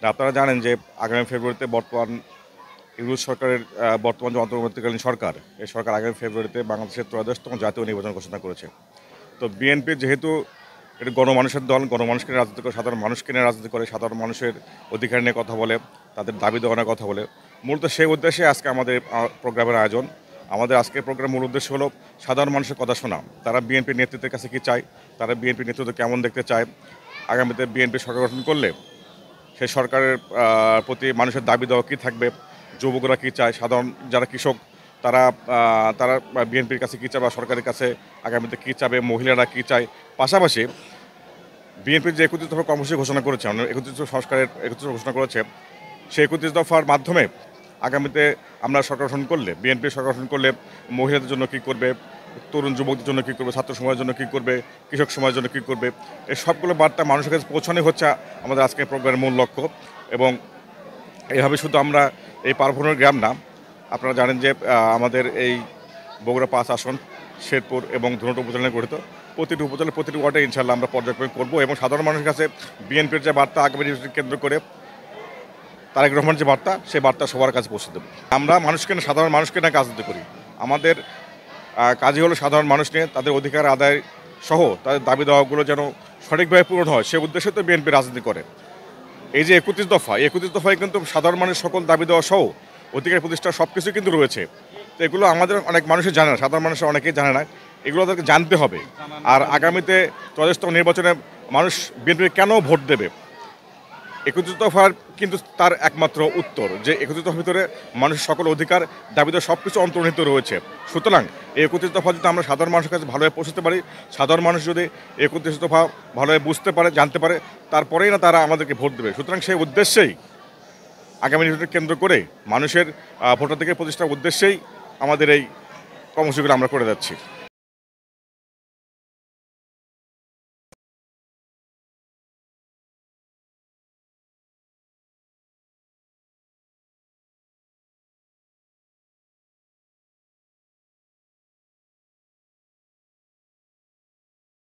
আপনারা জানেন যে আগামী ফেব্রুয়ারিতে বর্তমান ইউনূস সরকারের বর্তমান যে অন্তর্বর্তীকালীন সরকার, এই সরকার আগামী ফেব্রুয়ারিতে বাংলাদেশের ১৩তম জাতীয় নির্বাচন ঘোষণা করেছে। তো বিএনপি যেহেতু এটা গণমানুষের দল, গণমানুষকে নিয়ে রাজনীতি করে, সাধারণ মানুষকে নিয়ে রাজনীতি করে, সাধারণ মানুষের অধিকার নিয়ে কথা বলে, তাদের দাবি দেওয়া নিয়ে কথা বলে, মূলত সেই উদ্দেশ্যে আজকে আমাদের প্রোগ্রামের আয়োজন। আমাদের আজকের প্রোগ্রামের মূল উদ্দেশ্য হলো সাধারণ মানুষের কথা শোনা। তারা বিএনপির নেতৃত্বের কাছে কী চায়, তারা বিএনপির নেতৃত্ব কেমন দেখতে চায়, আগামীতে বিএনপি সরকার গঠন করলে সেই সরকারের প্রতি মানুষের দাবি দেওয়া কী থাকবে, যুবকরা কী চায়, সাধারণ যারা কৃষক তারা তারা বিএনপির কাছে কী চায় বা সরকারের কাছে আগামীতে কী চাবে, মহিলারা কী চায়। পাশাপাশি বিএনপির যে ৩১ দফা কর্মসূচি ঘোষণা করেছে, ৩১ সংস্কারের ৩১ ঘোষণা করেছে, সেই ৩১ দফার মাধ্যমে আগামীতে আমরা সরকার গঠন করলে, বিএনপি সরকার গঠন করলে মহিলাদের জন্য কী করবে, তরুণ যুবকদের জন্য কী করবে, ছাত্র সমাজের জন্য কী করবে, কৃষক সমাজের জন্য কী করবে, এই সবগুলো বার্তা মানুষের কাছে পৌঁছানোই হচ্ছে আমাদের আজকের প্রোগ্রামের মূল লক্ষ্য। এবং এইভাবে শুধু আমরা এই পারভূমির গ্রাম না, আপনারা জানেন যে আমাদের এই বগুড়া ৫ আসন, শেরপুর এবং ধুনট উপজেলা গঠিত। প্রতিটি উপজেলার প্রতিটি ওয়ার্ডে ইনশাআল্লাহ আমরা পর্যবেক্ষণ করব এবং সাধারণ মানুষের কাছে বিএনপির যে বার্তা আগামী নির্বাচনকে কেন্দ্র করে তারেক রহমানের যে বার্তা, সেই বার্তা সবার কাছে পৌঁছে দেব। আমরা মানুষকে না, সাধারণ মানুষকে না রাজনীতি করি। আমাদের কাজই হলো সাধারণ মানুষ নিয়ে তাদের অধিকার আদায় সহ তাদের দাবি দেওয়াগুলো যেন সঠিকভাবে পূরণ হয়, সে উদ্দেশ্যে তো বিএনপি রাজনীতি করে। এই যে ৩১ দফা, এই ৩১ দফায় কিন্তু সাধারণ মানুষের সকল দাবি দেওয়া সহ অধিকার প্রতিষ্ঠা সব কিছুই কিন্তু রয়েছে। তো এগুলো আমাদের অনেক মানুষই জানে না, সাধারণ মানুষের অনেকেই জানে না। এগুলো তাদেরকে জানতে হবে। আর আগামীতে ৩১তম নির্বাচনে মানুষ বিএনপি কেন ভোট দেবে, ৩১ দফার কিন্তু তার একমাত্র উত্তর যে ৩১ দফার ভিতরে মানুষের সকল অধিকার দাবিতে সব কিছু অন্তর্নিহিত রয়েছে। সুতরাং এই ৩১ দফা যদি আমরা সাধারণ মানুষের কাছে ভালোভাবে পৌঁছতে পারি, সাধারণ মানুষ যদি ৩১ দফা ভালোভাবে বুঝতে পারে, জানতে পারে, তারপরেই না তারা আমাদেরকে ভোট দেবে। সুতরাং সেই উদ্দেশ্যেই আগামী নির্বাচনকে কেন্দ্র করে মানুষের ভোটাধিকার প্রতিষ্ঠার উদ্দেশ্যেই আমাদের এই কর্মসূচিগুলো আমরা করে যাচ্ছি।